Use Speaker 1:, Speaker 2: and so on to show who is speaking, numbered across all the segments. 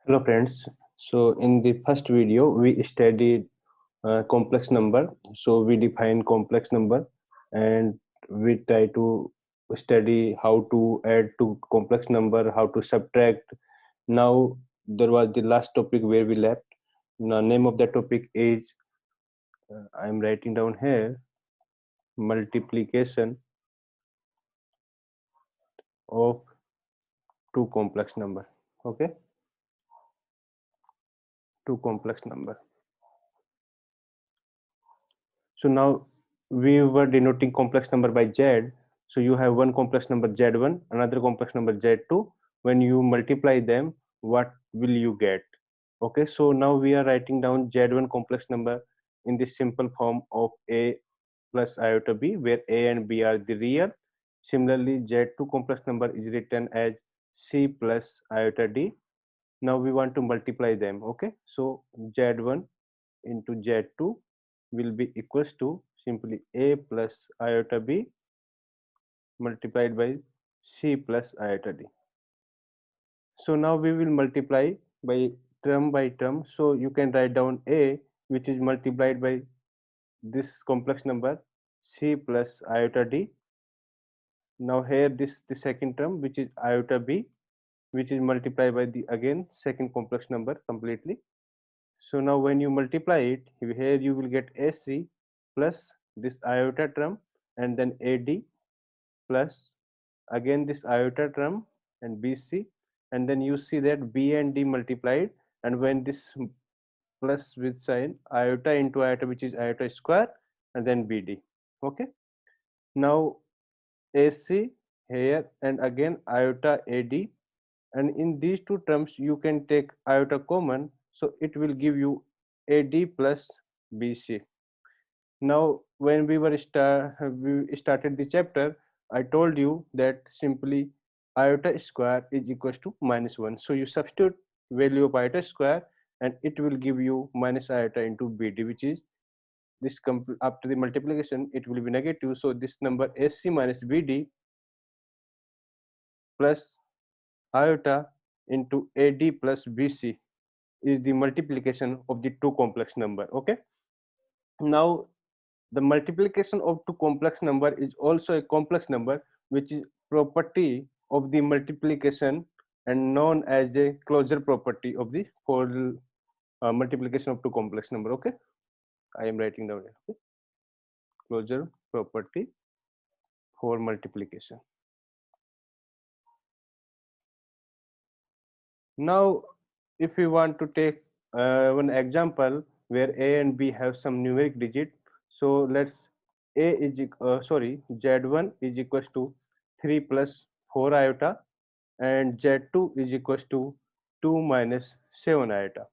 Speaker 1: Hello friends. So in the first video we studied complex number. So we define complex number and we try to study how to add to complex number, how to subtract. Now there was the last topic where we left. Now name of the topic is I'm writing down here multiplication of two complex number. Okay, two complex number. So now we were denoting complex number by z. So you have one complex number z1, another complex number z2. When you multiply them, what will you get? Okay, so now we are writing down z1 complex number in the simple form of a plus iota b, where a and b are the real. Similarly, z2 complex number is written as c plus iota d. Now we want to multiply them. Okay, so z1 into z2 will be equals to simply a plus iota b multiplied by c plus iota d. So now we will multiply by term. So you can write down a, which is multiplied by this complex number c plus iota d. Now here this the second term, which is iota b, which is multiplied by the again second complex number completely. So now when you multiply it, here you will get AC plus this iota term and then AD plus again this iota term and BC, and then you see that B and D multiplied, and when this plus with sign iota into iota, which is iota square, and then BD. Okay, now AC here and again iota AD, and in these two terms you can take iota common, so it will give you AD plus BC. Now when we started the chapter, I told you that simply iota square is equals to -1. So you substitute value of iota square and it will give you minus iota into BD, which is this after the multiplication it will be negative. So this number AC minus BD plus iota into AD plus BC is the multiplication of the two complex number. Okay, now the multiplication of two complex number is also a complex number, which is property of the multiplication and known as a closure property of the for multiplication of two complex number. Okay, I am writing down here. Okay? Closure property for multiplication. Now if we want to take one example where a and b have some numeric digit, so let's a is z1 is equals to 3 plus 4 iota and z2 is equals to 2 minus 7 iota.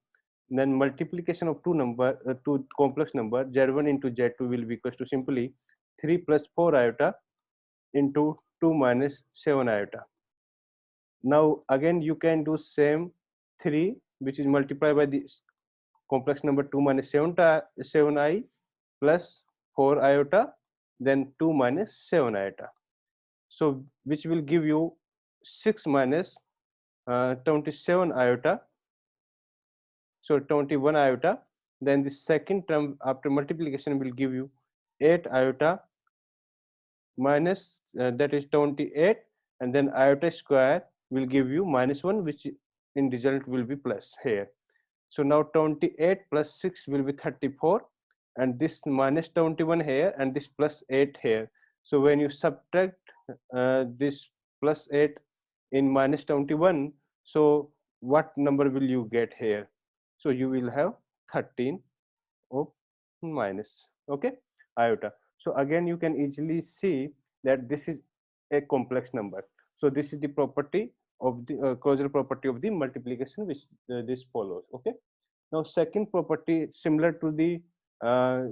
Speaker 1: Then multiplication of two complex number z1 into z2 will be equals to simply 3 plus 4 iota into 2 minus 7 iota. Now again you can do same 3, which is multiplied by the complex number 2 minus 7i plus 4 iota, then 2 minus 7 iota. So which will give you 6 minus 27 iota, so 21 iota. Then the second term after multiplication will give you 8 iota minus that is 28, and then iota square will give you -1, which in result will be plus here. So now 28 plus 6 will be 34, and this minus 21 here and this plus 8 here. So when you subtract this plus 8 in minus 21, so what number will you get here? So you will have 13 of minus, okay, iota. So again you can easily see that this is a complex number. So this is the property of the causal property of the multiplication, which this follows. Okay, now second property similar to the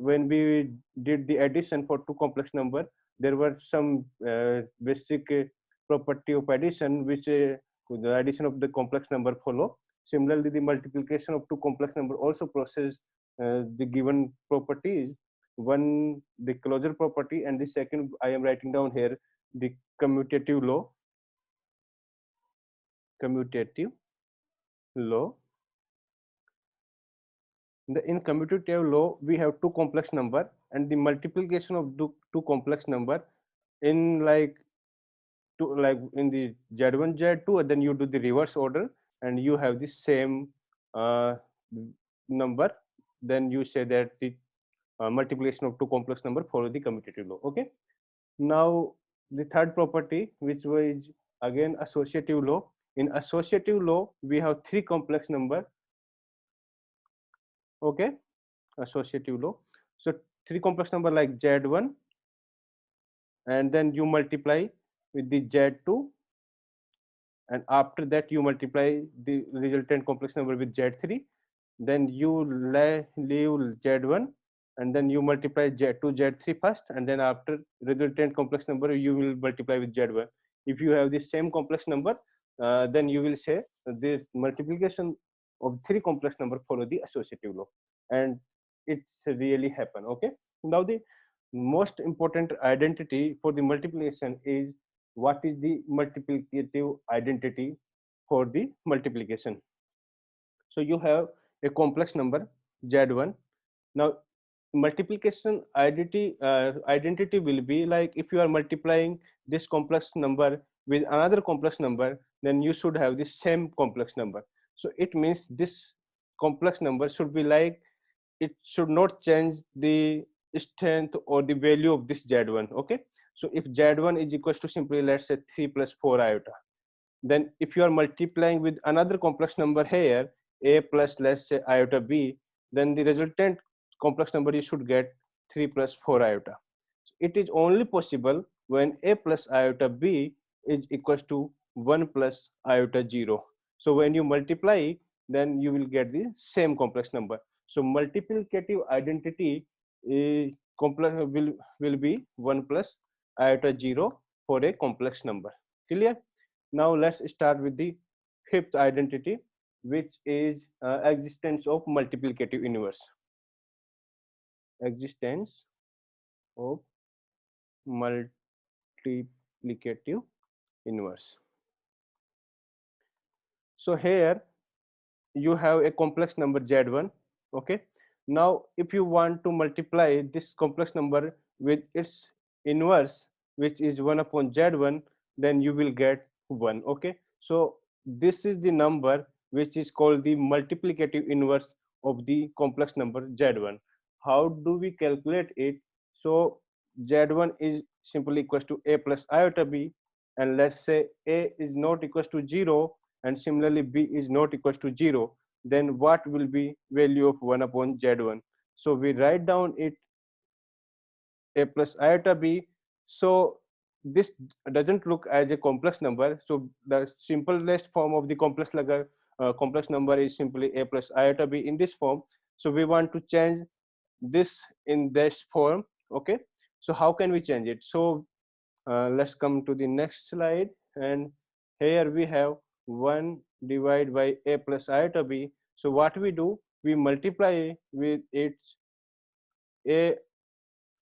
Speaker 1: when we did the addition for two complex number, there were some basic property of addition which the addition of the complex number follow. Similarly, the multiplication of two complex number also process the given properties. One the closure property, and the second I am writing down here the commutative law. Commutative law. In commutative law, we have two complex number, and the multiplication of two complex number in like in the Z1 Z2, and then you do the reverse order, and you have the same uh, number. Then you say that the multiplication of two complex number follow the commutative law. Okay. Now the third property, which was again associative law. In associative law, we have three complex number. Okay, associative law. So three complex number like Z1, and then you multiply with the Z2, and after that you multiply the resultant complex number with Z3. Then you leave Z1, and then you multiply Z2 Z3 first, and then after resultant complex number you will multiply with Z1. If you have the same complex number, then you will say the multiplication of three complex number follow the associative law, and it's really happen. Okay. Now the most important identity for the multiplication is what is the multiplicative identity for the multiplication. So you have a complex number Z1. Now multiplication identity will be like if you are multiplying this complex number with another complex number, then you should have the same complex number. So it means this complex number should be like, it should not change the strength or the value of this Z1. Okay. So if Z1 is equals to simply let's say 3 plus 4 iota, then if you are multiplying with another complex number here, a plus let's say iota b, then the resultant complex number you should get 3 plus 4 iota. It is only possible when a plus iota b is equals to 1 plus iota 0. So when you multiply, then you will get the same complex number. So multiplicative identity is complex will be 1 plus iota 0 for a complex number. Clear? Now let's start with the fifth identity, which is existence of multiplicative inverse. Existence of multiplicative inverse. So here you have a complex number Z1. Okay. Now if you want to multiply this complex number with its inverse, which is 1 upon Z1, then you will get 1. Okay. So this is the number which is called the multiplicative inverse of the complex number Z1. How do we calculate it? So Z1 is simply equals to a plus iota b, and let's say a is not equals to 0, and similarly b is not equals to 0, then what will be value of 1 upon Z1? So we write down it a plus iota b. So this doesn't look as a complex number. So the simplest form of the complex number is simply a plus iota b in this form. So we want to change this in this form. Okay. So how can we change it? So let's come to the next slide, and here we have 1 divided by a plus iota b. So what we do, we multiply with its a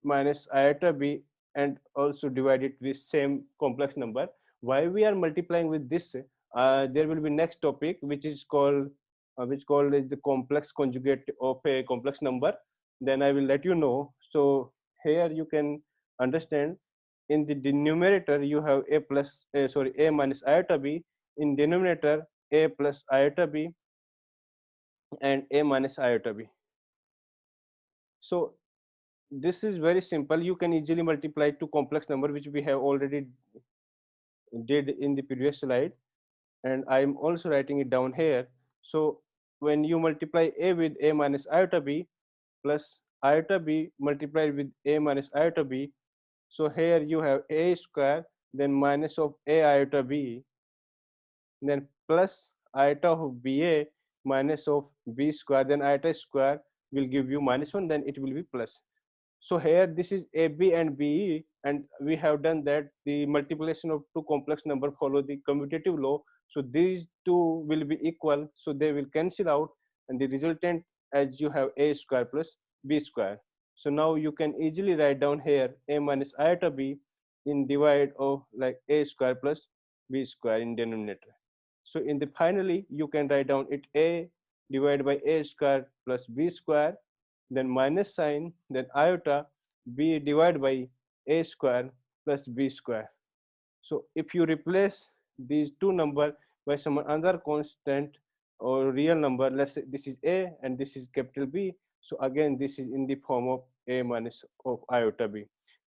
Speaker 1: minus iota b, and also divide it with same complex number. Why we are multiplying with this? There will be next topic which is called is the complex conjugate of a complex number. Then I will let you know. So here you can understand, in the denominator you have a minus iota b, in denominator a plus iota b and a minus iota b. So this is very simple. You can easily multiply two complex number, which we have already did in the previous slide, and I'm also writing it down here. So when you multiply a with a minus iota b plus iota b multiplied with a minus iota b, so here you have a square, then minus of a iota b, then plus iota of ba minus of b square, then iota square will give you -1, then it will be plus. So here this is AB and BE, and we have done that the multiplication of two complex number follow the commutative law. So these two will be equal, so they will cancel out, and the resultant as you have a square plus b square. So now you can easily write down here a minus iota b in divide of like a square plus b square in denominator. So in the finally you can write down it a divided by a square plus b square, then minus sign, then iota b divided by a square plus b square. So if you replace these two numbers by some other constant or real number, let's say this is a and this is capital B. So again, this is in the form of a minus of iota b.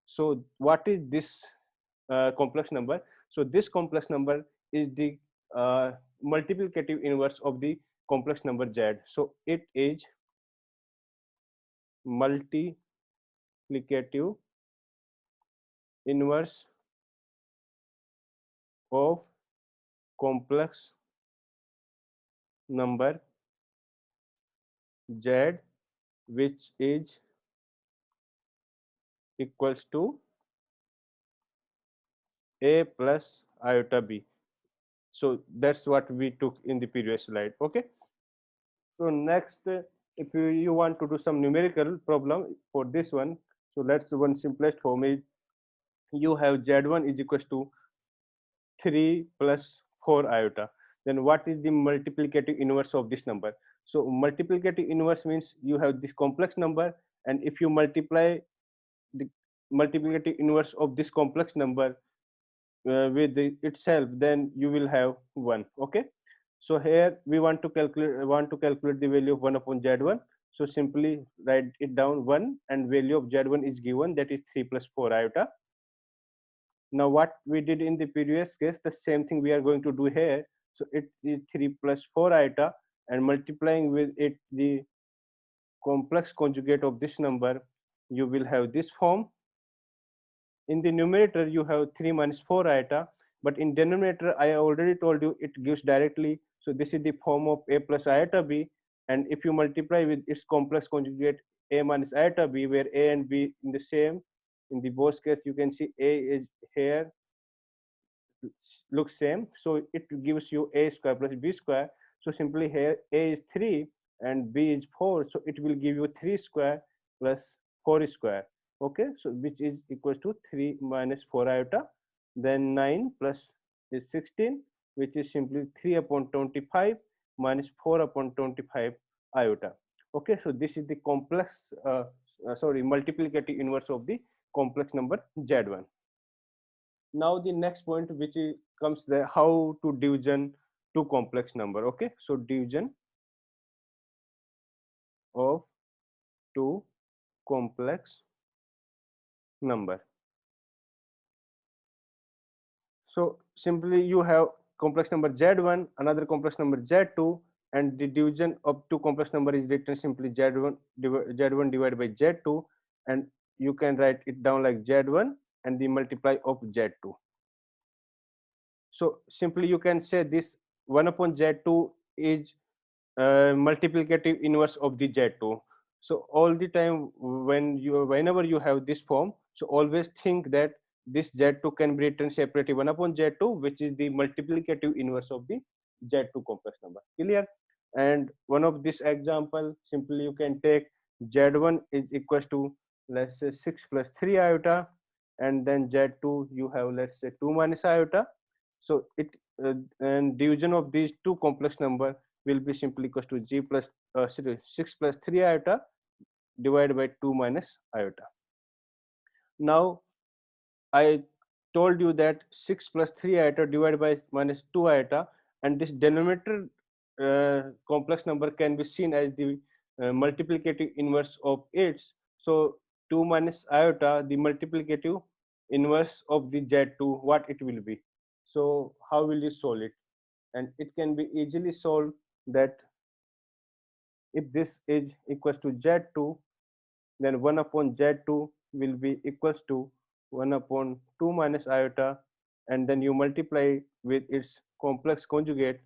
Speaker 1: So what is this complex number? So this complex number is the multiplicative inverse of the complex number z. So it is multiplicative inverse of complex number z, which is equals to a plus iota b. So that's what we took in the previous slide. Okay. So next, if you want to do some numerical problem for this one, so let's one simplest form is you have z1 is equals to 3 plus 4 iota. Then what is the multiplicative inverse of this number? So multiplicative inverse means you have this complex number, and if you multiply the multiplicative inverse of this complex number with itself, then you will have 1. Okay. So here we want to calculate the value of 1 upon z1. So simply write it down 1, and value of z1 is given, that is 3 plus 4 iota. Now what we did in the previous case, the same thing we are going to do here. So it is 3 plus 4 iota, and multiplying with it the complex conjugate of this number, you will have this form. In the numerator you have 3 minus 4 iota, but in denominator I already told you it gives directly. So this is the form of a plus iota b, and if you multiply with its complex conjugate a minus iota b, where a and b in the same, in the both case you can see a is here looks same, so it gives you a square plus b square. So simply here a is 3 and b is 4, so it will give you 3 square plus 4 square. Okay, so which is equals to 3 minus 4 iota. Then 9 plus is 16, which is simply 3 upon 25 minus 4 upon 25 iota. Okay, so this is the complex multiplicative inverse of the complex number z1. Now the next point, which comes there, how to division two complex number. Okay, so division of two complex number. So simply you have complex number z1, another complex number z2, and the division of two complex number is written simply z1 divided by z2, and you can write it down like z1 and the multiply of z2. So simply you can say this 1 upon z2 is multiplicative inverse of the z2. So all the time whenever you have this form, so always think that this z2 can be written separately 1 upon z2, which is the multiplicative inverse of the z2 complex number. Clear? And one of this example, simply you can take z1 is equals to, let's say, 6 plus 3 iota, and then z2 you have, let's say, 2 minus iota. So it and division of these two complex number will be simply equals to 6 plus 3 iota divided by 2 minus iota. Now I told you that 6 plus 3 iota divided by minus 2 iota, and this denominator complex number can be seen as the multiplicative inverse of its. So 2 minus iota, the multiplicative inverse of the z2, what it will be. So how will you solve it? And it can be easily solved that if this is equals to z2, then 1 upon z2 will be equals to 1 upon 2 minus iota, and then you multiply with its complex conjugate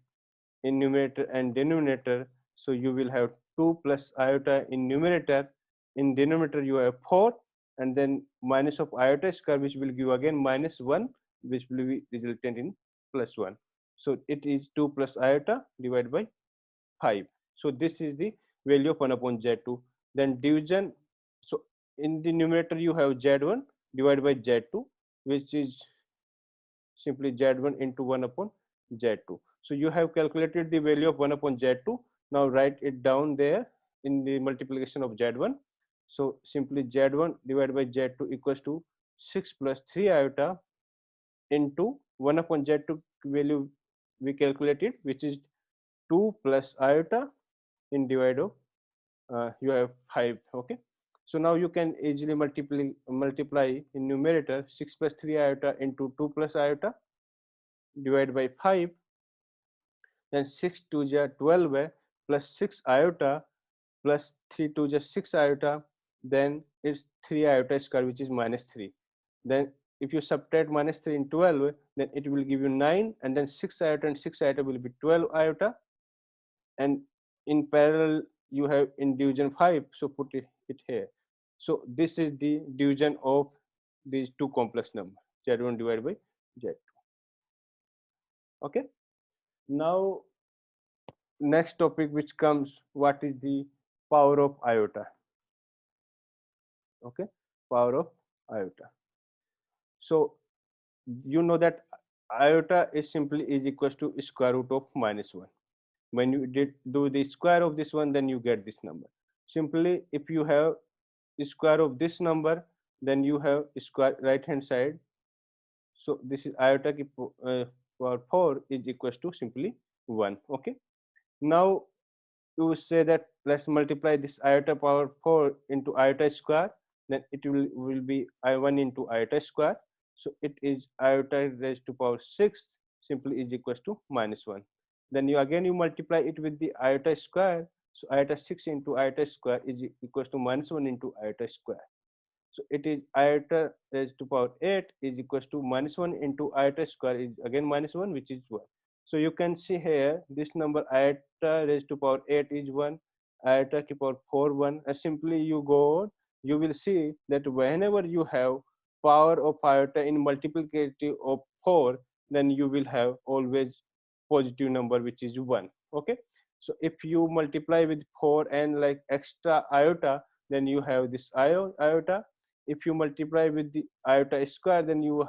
Speaker 1: in numerator and denominator. So you will have 2 plus iota in numerator, in denominator you have 4, and then minus of iota square, which will give again minus 1, which will be resultant in plus 1. So it is 2 plus iota divided by 5. So this is the value of 1 upon z2. Then division, so in the numerator you have z1 divided by z2, which is simply z1 into 1 upon z2. So you have calculated the value of 1 upon z2. Now write it down there in the multiplication of Z1. So simply Z1 divided by Z2 equals to 6 plus 3 iota into 1 upon Z2 value we calculated, which is 2 plus iota in divide of you have 5. Okay, so now you can easily multiply in numerator 6 plus 3 iota into 2 plus iota divided by 5, then 6 2 ja 12 plus 6 iota plus 3 2 just 6 iota, then it's 3 iota square, which is minus 3. Then if you subtract minus 3 in 12, then it will give you 9, and then 6 iota and 6 iota will be 12 iota, and in parallel you have in division 5, so put it here. So this is the division of these two complex numbers, z1 divided by z2. Okay, now next topic which comes, what is the power of iota? Okay, power of iota. So you know that iota is simply is equals to square root of -1. When you did do the square of this one, then you get this number. Simply if you have square of this number, then you have square right hand side. So this is iota ki power 4 is equals to simply 1. Okay, now you say that let's multiply this iota power 4 into iota square, then it will be I1 into iota square. So it is iota raised to power 6 simply is equals to -1. Then you again you multiply it with the iota square. So iota 6 into iota square is equals to -1 into iota square. So it is iota raised to power 8 is equals to -1 into iota square is again -1, which is 1. So you can see here this number iota raised to power 8 is 1, iota to power 4 1. And simply you go on, you will see that whenever you have power of iota in multiplicative of 4, then you will have always positive number, which is 1. Okay, so if you multiply with 4 and like extra iota, then you have this iota. If you multiply with the iota square, then you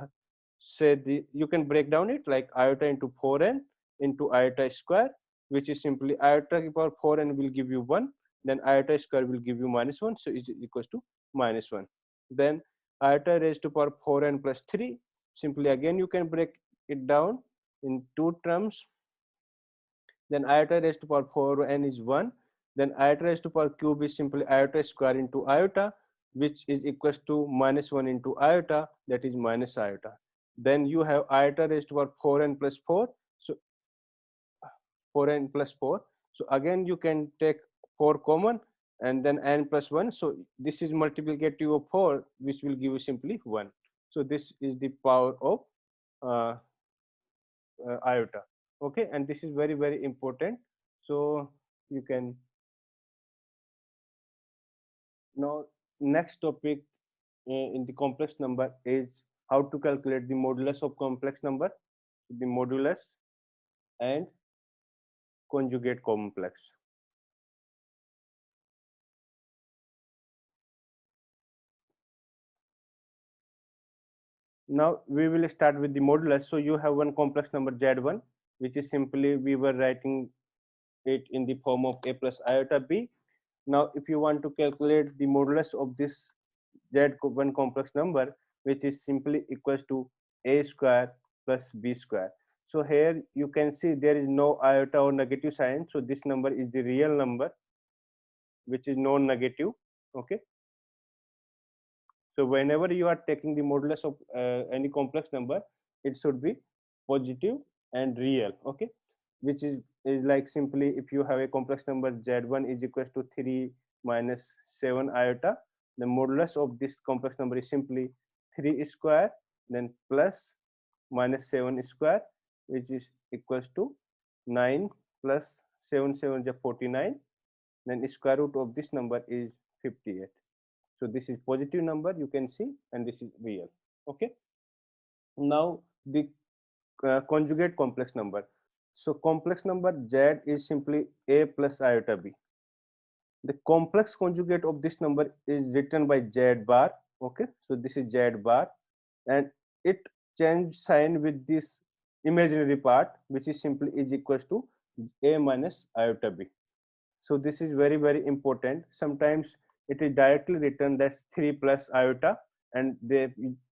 Speaker 1: say you can break down it like iota into 4n into iota square, which is simply iota to power 4n will give you 1, then iota square will give you -1, so it equals to -1. Then iota raised to power 4n plus 3, simply again you can break it down in two terms. Then iota raised to power 4n is 1. Then iota raised to power cube is simply iota square into iota, which is equals to -1 into iota, that is minus iota. Then you have iota raised to power 4n plus 4, so 4n plus 4. So again you can take 4 common and then n plus 1. So this is multiplicative of 4, which will give you simply 1. So this is the power of uh, iota. Okay, and this is very very important. So you can now next topic in the complex number is how to calculate the modulus of complex number, the modulus and conjugate complex. Now we will start with the modulus. So you have one complex number z1, which is simply we were writing it in the form of a plus iota b. Now if you want to calculate the modulus of this z1 complex number, which is simply equals to a square plus b square. So here you can see there is no iota or negative sign, so this number is the real number, which is non-negative. Okay, so whenever you are taking the modulus of any complex number, it should be positive and real. Okay, which is like simply if you have a complex number z1 is equals to 3 minus 7 iota, the modulus of this complex number is simply 3 square then plus minus 7 square, which is equals to 9 plus 7 7 is 49, then square root of this number is 58. So this is positive number, you can see, and this is real. Okay, now the conjugate complex number. So complex number z is simply a plus iota b. The complex conjugate of this number is written by z bar. Okay, so this is z bar, and it change sign with this imaginary part, which is simply is equals to a minus iota b. So this is very very important. Sometimes it is directly written that's 3 plus iota, and they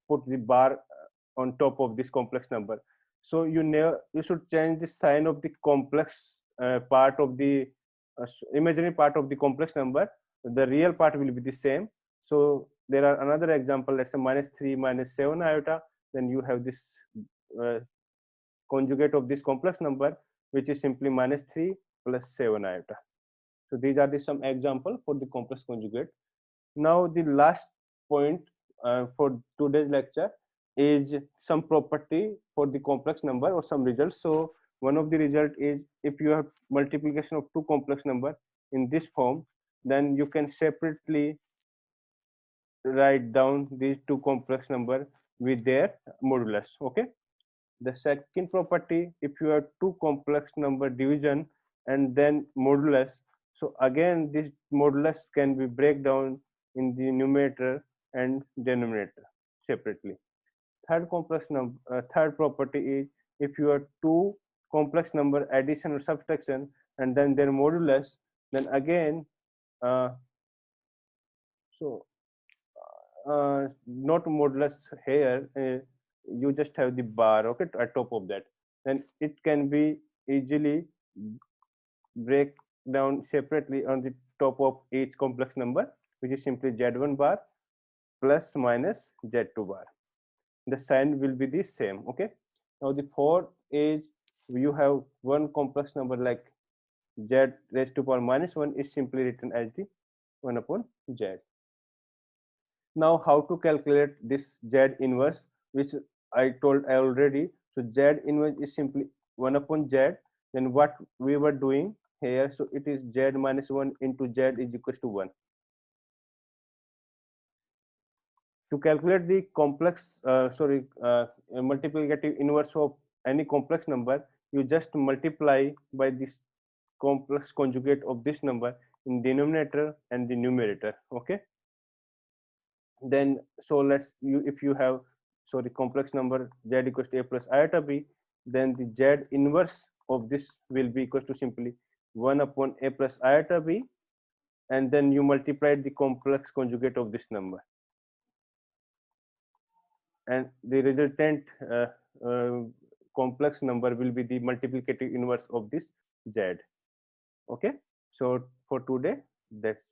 Speaker 1: put the bar on top of this complex number. So you should change the sign of the complex part of the imaginary part of the complex number. The real part will be the same. So there are another example, let's say minus 3 minus 7 iota. Then you have this uh, conjugate of this complex number, which is simply minus 3 plus 7 iota. So these are the some example for the complex conjugate. Now the last point for today's lecture is some property for the complex number or some results. So one of the result is if you have multiplication of two complex number in this form, then you can separately write down these two complex number with their modulus. Okay. The second property, if you have two complex number division and then modulus, so again this modulus can be break down in the numerator and denominator separately. Third property is if you have two complex number addition or subtraction and then their modulus, then again uh, so not modulus here, you just have the bar, okay, at top of that. Then it can be easily break down separately on the top of each complex number, which is simply z1 bar plus minus z2 bar. The sign will be the same. Okay. Now the fourth is you have one complex number like z raised to power minus 1 is simply written as the 1 upon z. Now how to calculate this z inverse, which I told already. So z inverse is simply 1 upon z. Then what we were doing here, so it is z minus 1 into z is equals to 1. To calculate the complex multiplicative inverse of any complex number, you just multiply by this complex conjugate of this number in denominator and the numerator. Okay. Then so let's you if you have complex number z equals to a plus iota b, then the z inverse of this will be equals to simply 1 upon a plus iota b, and then you multiply the complex conjugate of this number, and the resultant uh, complex number will be the multiplicative inverse of this z. Okay. So for today, that's